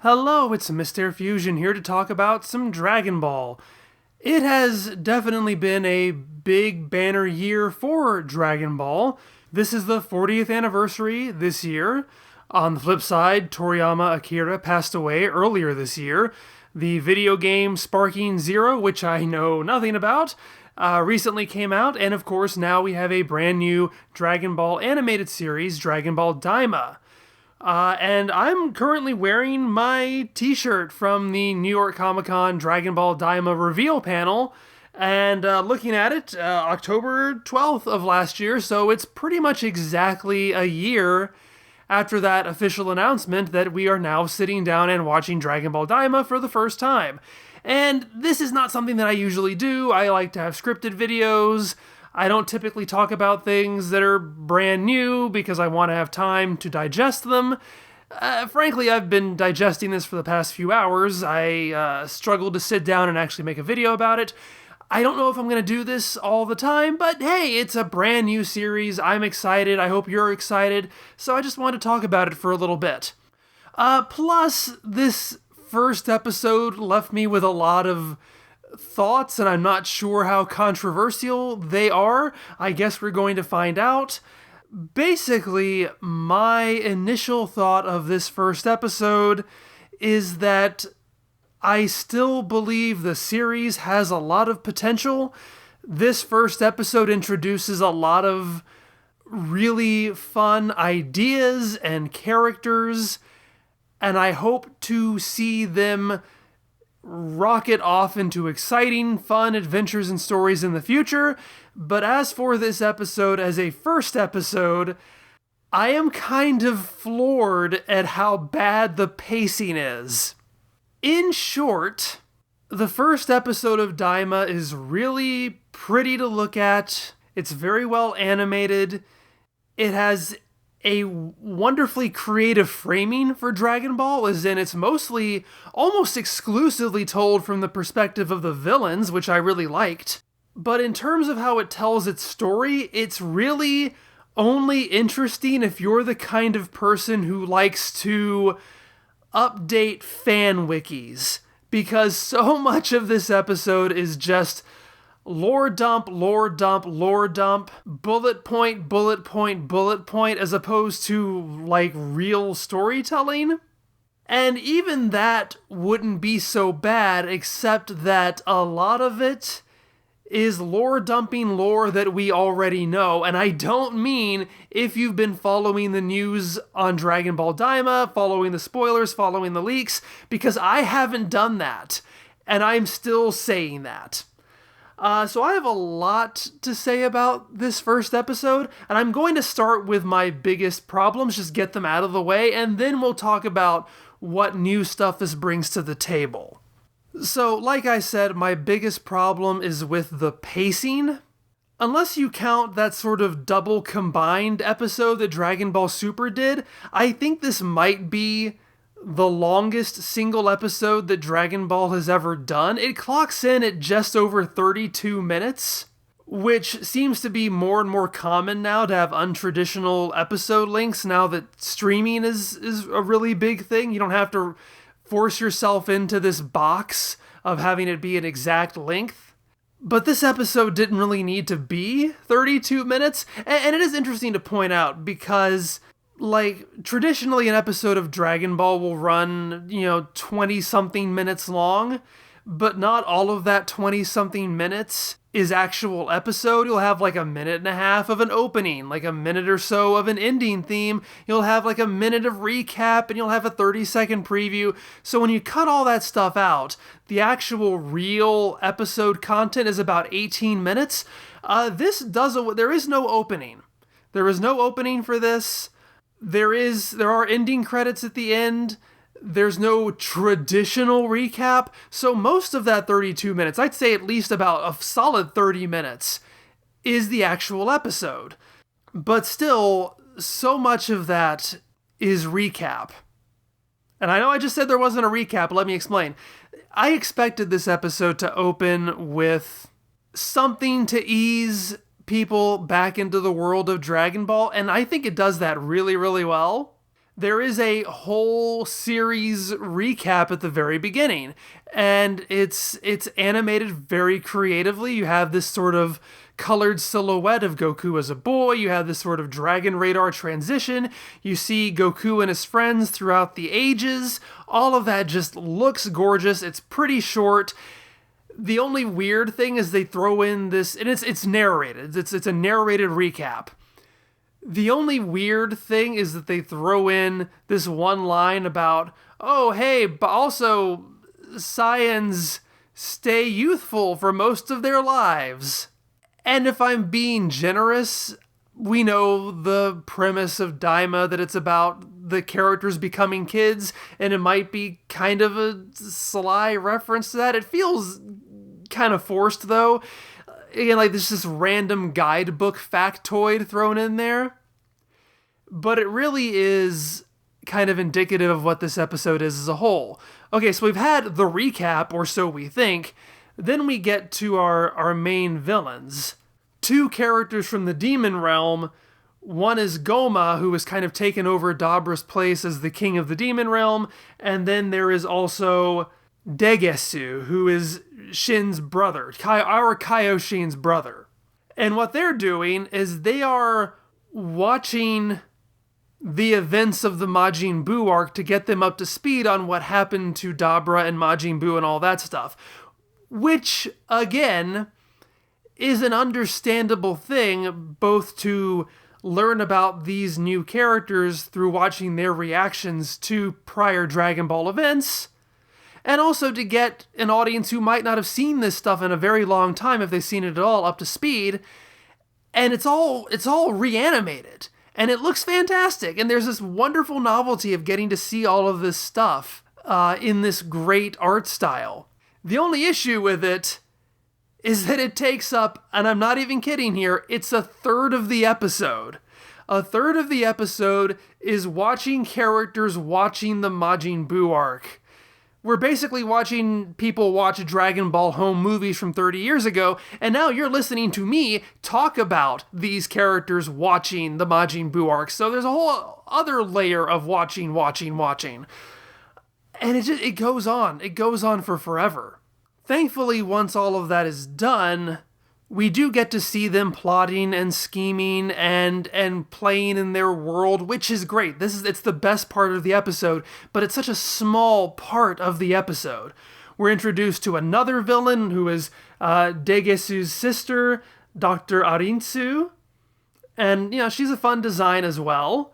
Hello, it's Mr. Fusion here to talk about some Dragon Ball. It has definitely been a big banner year for Dragon Ball. This is the 40th anniversary this year. On the flip side, Toriyama Akira passed away earlier this year. The video game Sparking Zero, which I know nothing about, recently came out, and of course now we have a brand new Dragon Ball animated series, Dragon Ball Daima. And I'm currently wearing my t-shirt from the New York Comic Con Dragon Ball Daima reveal panel, and looking at it, October 12th of last year, so it's pretty much exactly a year after that official announcement that we are now sitting down and watching Dragon Ball Daima for the first time. And this is not something that I usually do. I like to have scripted videos. I don't typically talk about things that are brand new because I want to have time to digest them. Frankly, I've been digesting this for the past few hours. I struggled to sit down and actually make a video about it. I don't know if I'm going to do this all the time, but hey, it's a brand new series. I'm excited. I hope you're excited. So I just wanted to talk about it for a little bit. Plus, this first episode left me with a lot of thoughts, and I'm not sure how controversial they are. I guess we're going to find out. Basically, my initial thought of this first episode is that I still believe the series has a lot of potential. This first episode introduces a lot of really fun ideas and characters, and I hope to see them rocket off into exciting, fun adventures and stories in the future. But as for this episode as a first episode, I am kind of floored at how bad the pacing is. In short, the first episode of Daima is really pretty to look at. It's very well animated. It has a wonderfully creative framing for Dragon Ball, as in it's mostly, almost exclusively told from the perspective of the villains, which I really liked. But in terms of how it tells its story, it's really only interesting if you're the kind of person who likes to update fan wikis, because so much of this episode is just lore dump, lore dump, lore dump, bullet point, bullet point, bullet point, as opposed to, like, real storytelling. And even that wouldn't be so bad, except that a lot of it is lore dumping lore that we already know. And I don't mean if you've been following the news on Dragon Ball Daima, following the spoilers, following the leaks, because I haven't done that. And I'm still saying that. So I have a lot to say about this first episode, and I'm going to start with my biggest problems, just get them out of the way, and then we'll talk about what new stuff this brings to the table. So, like I said, my biggest problem is with the pacing. Unless you count that sort of double combined episode that Dragon Ball Super did, I think this might be the longest single episode that Dragon Ball has ever done. It clocks in at just over 32 minutes, which seems to be more and more common now to have untraditional episode lengths now that streaming is a really big thing. You don't have to force yourself into this box of having it be an exact length. But this episode didn't really need to be 32 minutes, and it is interesting to point out because, like, traditionally an episode of Dragon Ball will run, 20-something minutes long, but not all of that 20-something minutes is actual episode. You'll have like a minute and a half of an opening, like a minute or so of an ending theme. You'll have like a minute of recap, and you'll have a 30-second preview. So when you cut all that stuff out, the actual real episode content is about 18 minutes. There is no opening. There is no opening for this. There are ending credits at the end. There's no traditional recap. So most of that 32 minutes, I'd say at least about a solid 30 minutes, is the actual episode. But still, so much of that is recap. And I know I just said there wasn't a recap, but let me explain. I expected this episode to open with something to ease people back into the world of Dragon Ball, and I think it does that really, really well. there is a whole series recap at the very beginning, and it's animated very creatively. You have this sort of colored silhouette of Goku as a boy. You have this sort of Dragon Radar transition. You see Goku and his friends throughout the ages. All of that just looks gorgeous. It's pretty short. The only weird thing is they throw in this, and it's narrated. It's a narrated recap. The only weird thing is that they throw in this one line about, oh, hey, but also Saiyans stay youthful for most of their lives. And if I'm being generous, we know the premise of Daima, that it's about the characters becoming kids, and it might be kind of a sly reference to that. It feels kind of forced, though. Again, like there's this random guidebook factoid thrown in there. But it really is kind of indicative of what this episode is as a whole. Okay, so we've had the recap, or so we think. Then we get to our main villains. Two characters from the demon realm. One is Gomah, who has kind of taken over Dabra's place as the king of the demon realm. And then there is also Degesu, who is Shin's brother, our Kaioshin's brother. And what they're doing is they are watching the events of the Majin Buu arc to get them up to speed on what happened to Dabra and Majin Buu and all that stuff. Which, again, is an understandable thing, both to learn about these new characters through watching their reactions to prior Dragon Ball events, and also to get an audience who might not have seen this stuff in a very long time, if they've seen it at all, up to speed. And it's all reanimated. And it looks fantastic. And there's this wonderful novelty of getting to see all of this stuff in this great art style. The only issue with it is that it takes up, and I'm not even kidding here, it's a third of the episode. A third of the episode is watching characters watching the Majin Buu arc. We're basically watching people watch Dragon Ball home movies from 30 years ago, and now you're listening to me talk about these characters watching the Majin Buu arc. So there's a whole other layer of watching. And it goes on. It goes on for forever. Thankfully, once all of that is done, we do get to see them plotting and scheming and playing in their world, which is great. It's the best part of the episode, but it's such a small part of the episode. We're introduced to another villain who is Degesu's sister, Dr. Arinsu, and she's a fun design as well.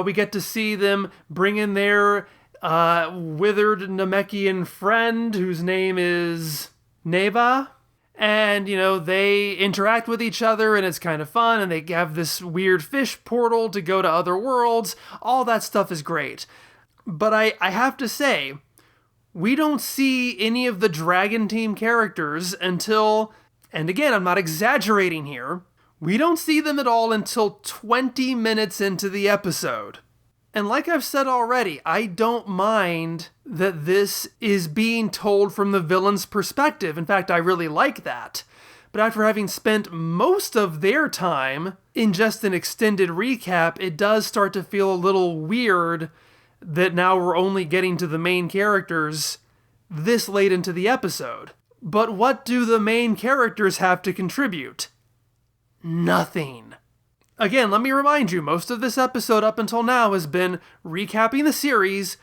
We get to see them bring in their withered Namekian friend, whose name is Neva. And, they interact with each other, and it's kind of fun, and they have this weird fish portal to go to other worlds. All that stuff is great. But I have to say, we don't see any of the Dragon Team characters until, and again, I'm not exaggerating here, we don't see them at all until 20 minutes into the episode. And like I've said already, I don't mind that this is being told from the villain's perspective. In fact, I really like that. But after having spent most of their time in just an extended recap, it does start to feel a little weird that now we're only getting to the main characters this late into the episode. But what do the main characters have to contribute? Nothing. Again, let me remind you, most of this episode up until now has been recapping the series,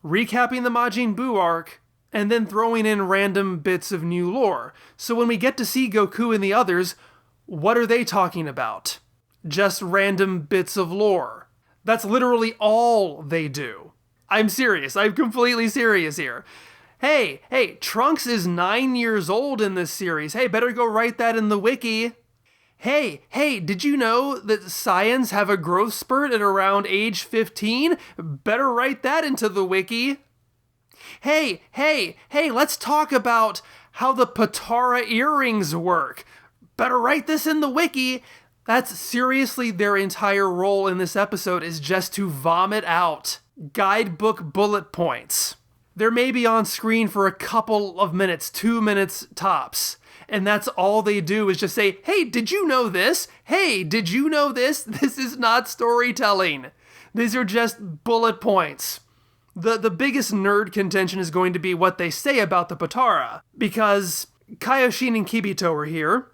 recapping the Majin Buu arc, and then throwing in random bits of new lore. So when we get to see Goku and the others, what are they talking about? Just random bits of lore. That's literally all they do. I'm serious. I'm completely serious here. Hey, Trunks is 9 years old in this series. Hey, better go write that in the wiki. Hey, did you know that Saiyans have a growth spurt at around age 15? Better write that into the wiki. Hey, let's talk about how the Patara earrings work. Better write this in the wiki. That's seriously their entire role in this episode, is just to vomit out guidebook bullet points. They're maybe on screen for a couple of minutes, 2 minutes tops. And that's all they do is just say, hey, did you know this? Hey, did you know this? This is not storytelling. These are just bullet points. The biggest nerd contention is going to be what they say about the Potara, because Kaioshin and Kibito are here.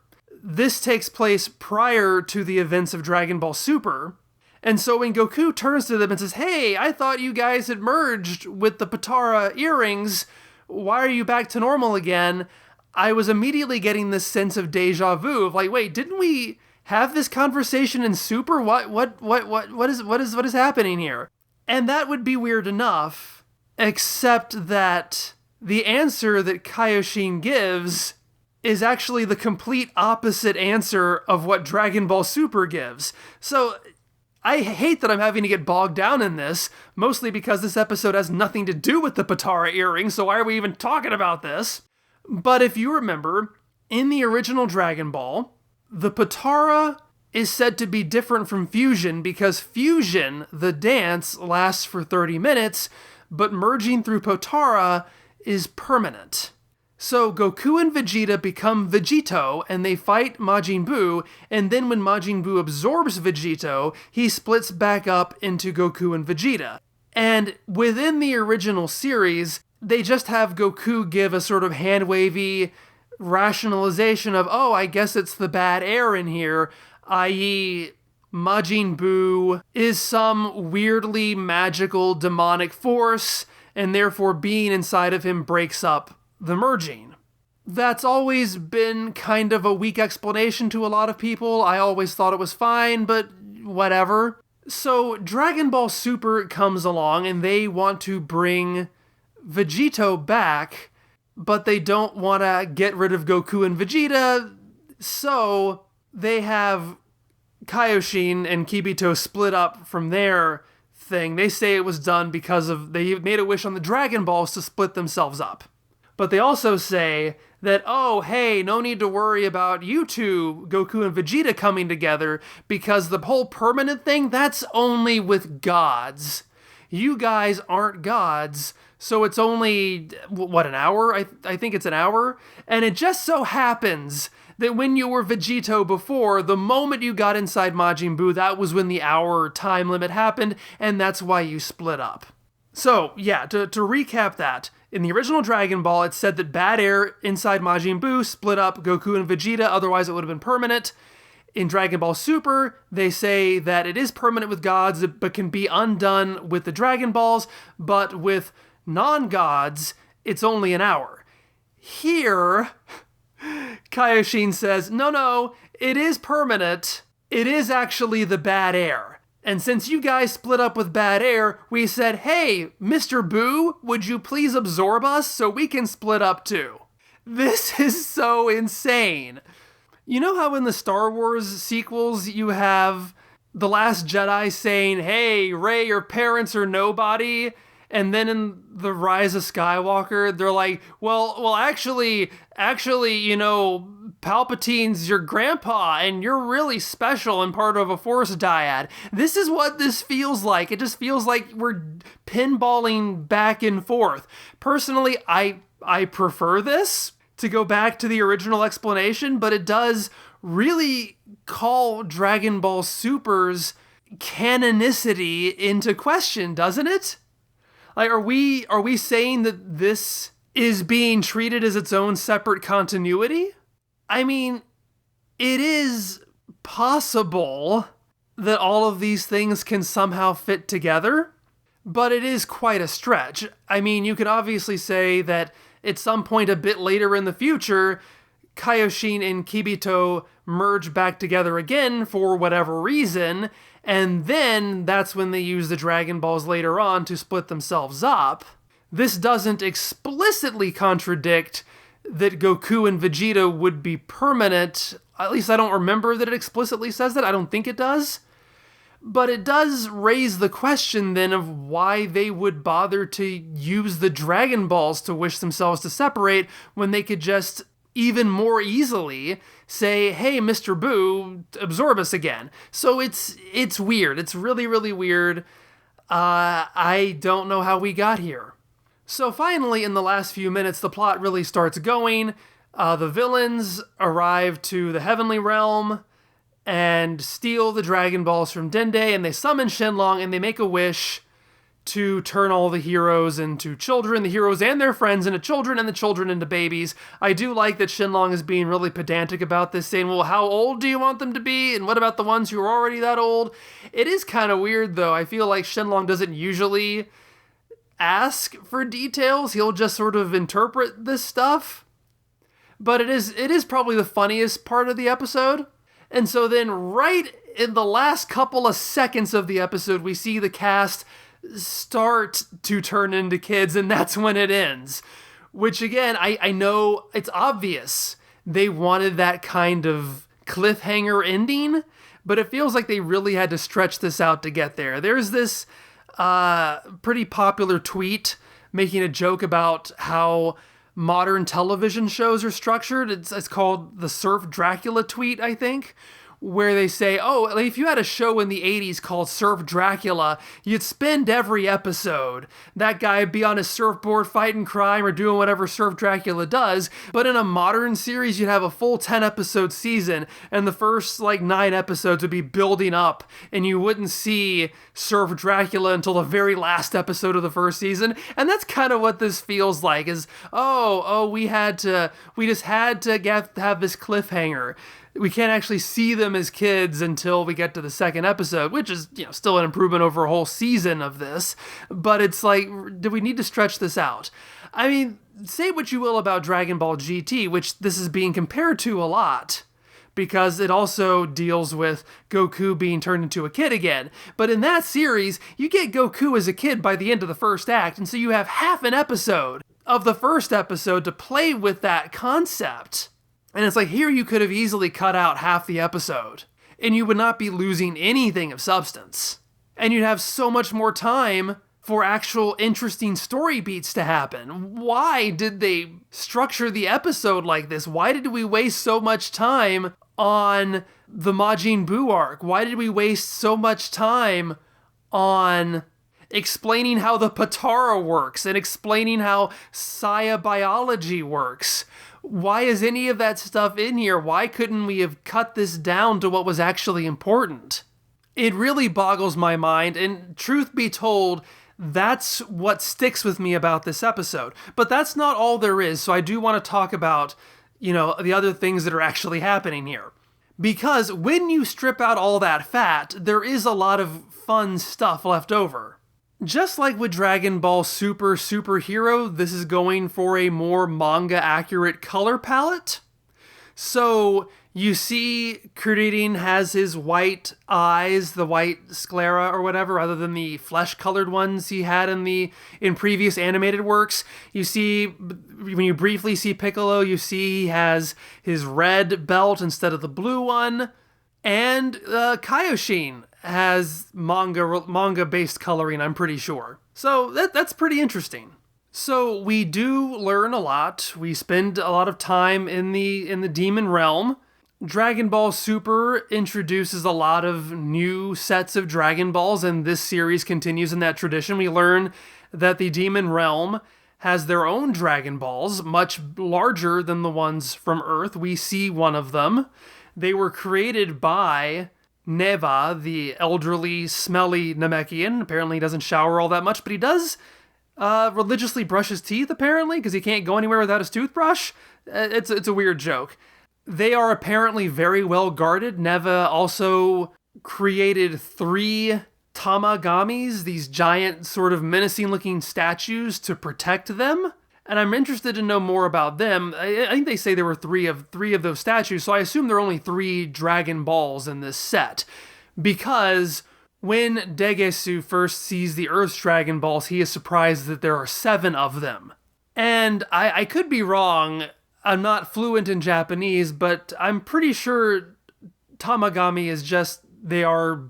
This takes place prior to the events of Dragon Ball Super. And so when Goku turns to them and says, hey, I thought you guys had merged with the Potara earrings. Why are you back to normal again? I was immediately getting this sense of deja vu of like, wait, didn't we have this conversation in Super? What is happening here? And that would be weird enough, except that the answer that Kaioshin gives is actually the complete opposite answer of what Dragon Ball Super gives. So I hate that I'm having to get bogged down in this, mostly because this episode has nothing to do with the Potara earrings, so why are we even talking about this? But if you remember, in the original Dragon Ball, the Potara is said to be different from Fusion because Fusion, the dance, lasts for 30 minutes, but merging through Potara is permanent. So Goku and Vegeta become Vegito, and they fight Majin Buu, and then when Majin Buu absorbs Vegito, he splits back up into Goku and Vegeta. And within the original series, they just have Goku give a sort of hand-wavy rationalization of, oh, I guess it's the bad air in here, i.e., Majin Buu is some weirdly magical demonic force, and therefore being inside of him breaks up the merging. That's always been kind of a weak explanation to a lot of people. I always thought it was fine, but whatever. So Dragon Ball Super comes along, and they want to bring Vegito back, but they don't want to get rid of Goku and Vegeta, so they have Kaioshin and Kibito split up from their thing. They say it was done because they made a wish on the Dragon Balls to split themselves up. But they also say that, oh, hey, no need to worry about you two, Goku and Vegeta, coming together, because the whole permanent thing, that's only with gods. You guys aren't gods, so it's only, an hour? I think it's an hour. And it just so happens that when you were Vegito before, the moment you got inside Majin Buu, that was when the hour time limit happened, and that's why you split up. So, yeah, to recap that, in the original Dragon Ball, it said that bad air inside Majin Buu split up Goku and Vegeta, otherwise it would have been permanent. In Dragon Ball Super, they say that it is permanent with gods, but can be undone with the Dragon Balls, but with non-gods, it's only an hour. Here, Kaioshin says, no, it is permanent. It is actually the bad air. And since you guys split up with bad air, we said, hey, Mr. Buu, would you please absorb us so we can split up too? This is so insane. You know how in the Star Wars sequels you have The Last Jedi saying, hey, Rey, your parents are nobody? And then in The Rise of Skywalker, they're like, well, actually, Palpatine's your grandpa, and you're really special and part of a Force dyad. This is what this feels like. It just feels like we're pinballing back and forth. Personally, I prefer this to go back to the original explanation, but it does really call Dragon Ball Super's canonicity into question, doesn't it? Like, are we saying that this is being treated as its own separate continuity? I mean, it is possible that all of these things can somehow fit together, but it is quite a stretch. I mean, you could obviously say that at some point a bit later in the future, Kaioshin and Kibito merge back together again for whatever reason, and then that's when they use the Dragon Balls later on to split themselves up. This doesn't explicitly contradict that Goku and Vegeta would be permanent. At least I don't remember that it explicitly says that. I don't think it does. But it does raise the question then of why they would bother to use the Dragon Balls to wish themselves to separate when they could just even more easily say, hey, Mr. Buu, absorb us again. So it's weird. It's really, really weird. I don't know how we got here. So finally, in the last few minutes, the plot really starts going. The villains arrive to the Heavenly Realm, and steal the Dragon Balls from Dende, and they summon Shenlong, and they make a wish to turn all the heroes into children, the heroes and their friends into children, and the children into babies. I do like that Shenlong is being really pedantic about this, saying, well, how old do you want them to be? And what about the ones who are already that old? It is kind of weird, though. I feel like Shenlong doesn't usually ask for details. He'll just sort of interpret this stuff. But it is probably the funniest part of the episode. And so then right in the last couple of seconds of the episode, we see the cast start to turn into kids, and that's when it ends. Which, again, I know it's obvious they wanted that kind of cliffhanger ending, but it feels like they really had to stretch this out to get there. There's this pretty popular tweet making a joke about how modern television shows are structured. It's called the Surf Dracula tweet, I think, where they say, oh, if you had a show in the 80s called Surf Dracula, you'd spend every episode that guy be on his surfboard fighting crime or doing whatever Surf Dracula does. But in a modern series, you'd have a full 10-episode season, and the first 9 episodes would be building up, and you wouldn't see Surf Dracula until the very last episode of the first season. And that's kind of what this feels like, is, we just had to have this cliffhanger. We can't actually see them as kids until we get to the second episode, which is, still an improvement over a whole season of this. But it's like, do we need to stretch this out? I mean, say what you will about Dragon Ball GT, which this is being compared to a lot, because it also deals with Goku being turned into a kid again. But in that series, you get Goku as a kid by the end of the first act, and so you have half an episode of the first episode to play with that concept. And it's like, here you could have easily cut out half the episode, and you would not be losing anything of substance. And you'd have so much more time for actual interesting story beats to happen. Why did they structure the episode like this? Why did we waste so much time on the Majin Buu arc? Why did we waste so much time on explaining how the Patara works and explaining how Saya biology works? Why is any of that stuff in here? Why couldn't we have cut this down to what was actually important? It really boggles my mind, and truth be told, that's what sticks with me about this episode. But that's not all there is, so I do want to talk about, the other things that are actually happening here. Because when you strip out all that fat, there is a lot of fun stuff left over. Just like with Dragon Ball Super Superhero, this is going for a more manga-accurate color palette. So you see Kuririn has his white eyes, the white sclera or whatever, rather than the flesh-colored ones he had in previous animated works. You see, when you briefly see Piccolo, you see he has his red belt instead of the blue one. And Kaioshin has manga-based coloring, I'm pretty sure. So that's pretty interesting. So we do learn a lot. We spend a lot of time in the demon realm. Dragon Ball Super introduces a lot of new sets of Dragon Balls, and this series continues in that tradition. We learn that the demon realm has their own Dragon Balls, much larger than the ones from Earth. We see one of them. They were created by Neva, the elderly, smelly Namekian. Apparently he doesn't shower all that much, but he does religiously brush his teeth, apparently, because he can't go anywhere without his toothbrush. It's a weird joke. They are apparently very well guarded. Neva also created 3 Tamagamis, these giant sort of menacing-looking statues, to protect them. And I'm interested to know more about them. I think they say there were three of those statues, so I assume there are only 3 Dragon Balls in this set. Because when Degesu first sees the Earth's Dragon Balls, he is surprised that there are 7 of them. And I could be wrong. I'm not fluent in Japanese, but I'm pretty sure Tamagami is just, they are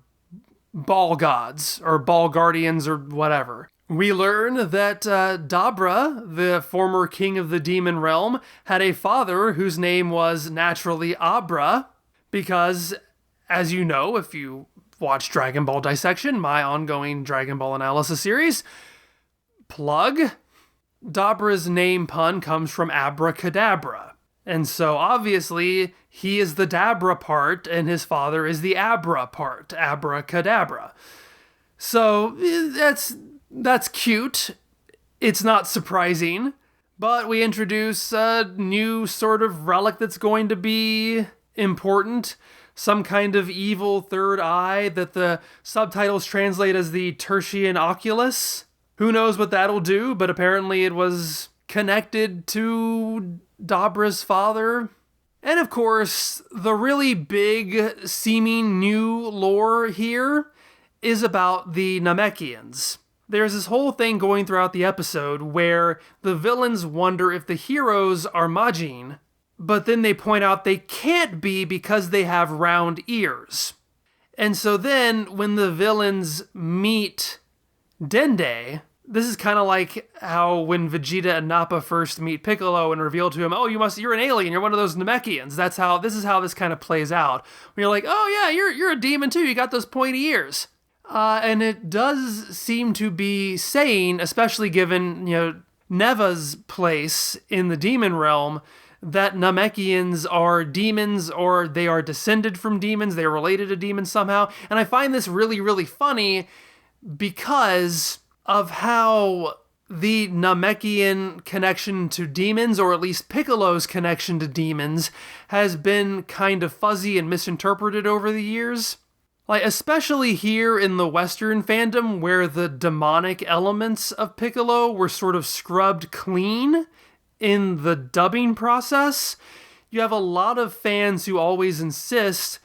ball gods, or ball guardians, or whatever. We learn that Dabra, the former king of the demon realm, had a father whose name was naturally Abra, because, as you know, if you watch Dragon Ball Dissection, my ongoing Dragon Ball analysis series, plug, Dabra's name pun comes from abracadabra. And so obviously he is the Dabra part and his father is the Abra part, abracadabra. So that's cute. It's not surprising, but we introduce a new sort of relic that's going to be important. Some kind of evil third eye that the subtitles translate as the Tertian Oculus. Who knows what that'll do, but apparently it was connected to Dabra's father. And of course, the really big seeming new lore here is about the Namekians. There's this whole thing going throughout the episode where the villains wonder if the heroes are Majin, but then they point out they can't be because they have round ears. And so then when the villains meet Dende, this is kind of like how when Vegeta and Nappa first meet Piccolo and reveal to him, oh, you're an alien, you're one of those Namekians. This is how this kind of plays out. When you're like, oh yeah, you're a demon too, you got those pointy ears. And it does seem to be saying, especially given, Neva's place in the demon realm, that Namekians are demons or they are descended from demons, they are related to demons somehow. And I find this really, really funny because of how the Namekian connection to demons, or at least Piccolo's connection to demons, has been kind of fuzzy and misinterpreted over the years. Like, especially here in the Western fandom, where the demonic elements of Piccolo were sort of scrubbed clean in the dubbing process, you have a lot of fans who always insist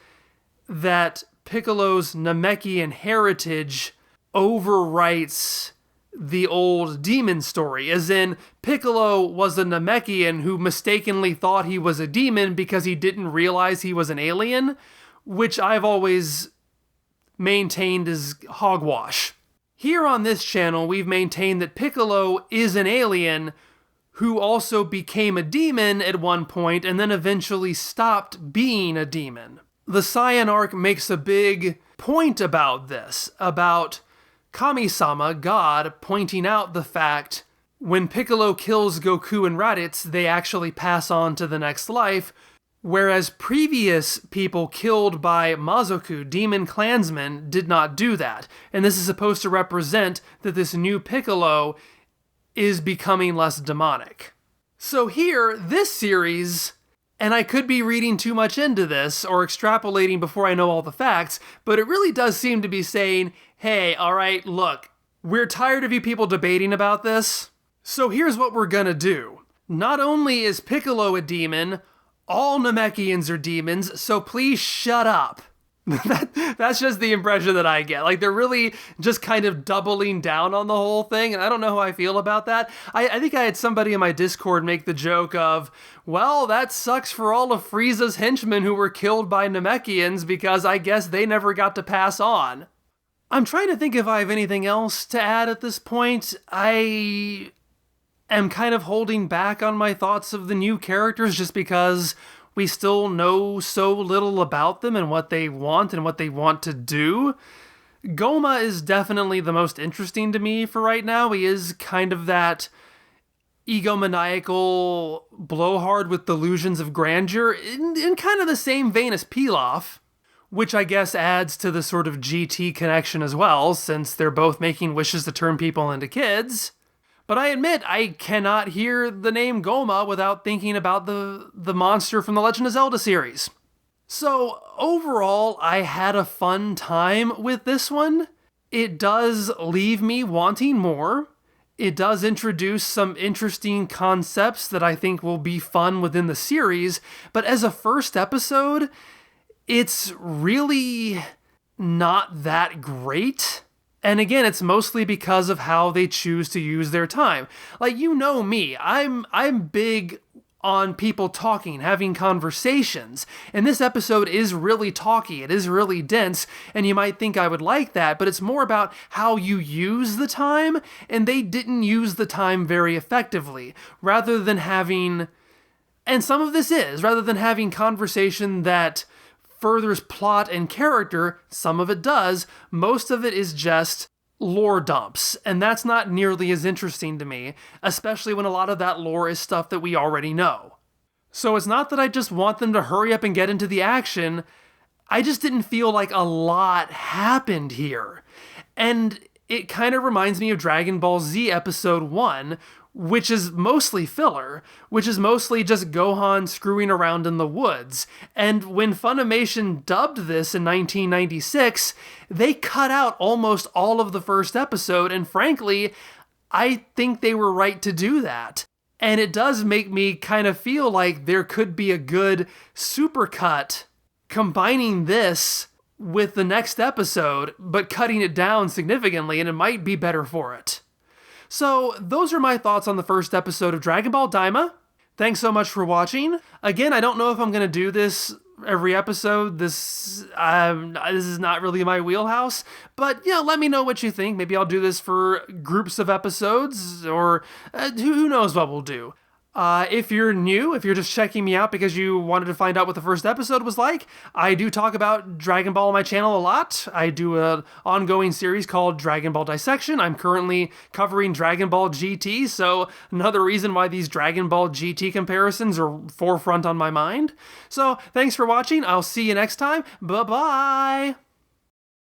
that Piccolo's Namekian heritage overwrites the old demon story, as in Piccolo was a Namekian who mistakenly thought he was a demon because he didn't realize he was an alien, which I've always maintained as hogwash. Here on this channel, we've maintained that Piccolo is an alien who also became a demon at one point and then eventually stopped being a demon. The Saiyan arc makes a big point about this, about Kami-sama, God, pointing out the fact when Piccolo kills Goku and Raditz, they actually pass on to the next life, whereas previous people killed by Mazoku, demon clansmen, did not do that. And this is supposed to represent that this new Piccolo is becoming less demonic. So here, this series, and I could be reading too much into this or extrapolating before I know all the facts, but it really does seem to be saying, hey, alright, look, we're tired of you people debating about this, so here's what we're gonna do. Not only is Piccolo a demon, all Namekians are demons, so please shut up. That's just the impression that I get. Like, they're really just kind of doubling down on the whole thing, and I don't know how I feel about that. I think I had somebody in my Discord make the joke of, well, that sucks for all of Frieza's henchmen who were killed by Namekians because I guess they never got to pass on. I'm trying to think if I have anything else to add at this point. I am kind of holding back on my thoughts of the new characters just because we still know so little about them and what they want to do. Gomah is definitely the most interesting to me for right now. He is kind of that egomaniacal blowhard with delusions of grandeur in kind of the same vein as Pilaf, which I guess adds to the sort of GT connection as well, since they're both making wishes to turn people into kids. But I admit, I cannot hear the name Gomah without thinking about the monster from the Legend of Zelda series. So overall, I had a fun time with this one. It does leave me wanting more. It does introduce some interesting concepts that I think will be fun within the series. But as a first episode, it's really not that great. And again, it's mostly because of how they choose to use their time. Like, you know me, I'm big on people talking, having conversations. And this episode is really talky, it is really dense, and you might think I would like that, but it's more about how you use the time, and they didn't use the time very effectively. Rather than having, and some of this is, rather than having conversation that furthers plot and character, some of it does, most of it is just lore dumps, and that's not nearly as interesting to me, especially when a lot of that lore is stuff that we already know. So it's not that I just want them to hurry up and get into the action. I just didn't feel like a lot happened here. And it kind of reminds me of Dragon Ball Z Episode 1, which is mostly filler, which is mostly just Gohan screwing around in the woods. And when Funimation dubbed this in 1996, they cut out almost all of the first episode, and frankly, I think they were right to do that. And it does make me kind of feel like there could be a good supercut combining this with the next episode, but cutting it down significantly, and it might be better for it. So those are my thoughts on the first episode of Dragon Ball Daima. Thanks so much for watching. Again, I don't know if I'm going to do this every episode. This is not really my wheelhouse, but let me know what you think. Maybe I'll do this for groups of episodes, or who knows what we'll do. If you're new, if you're just checking me out because you wanted to find out what the first episode was like, I do talk about Dragon Ball on my channel a lot. I do an ongoing series called Dragon Ball Dissection. I'm currently covering Dragon Ball GT, so another reason why these Dragon Ball GT comparisons are forefront on my mind. So thanks for watching. I'll see you next time. Bye-bye!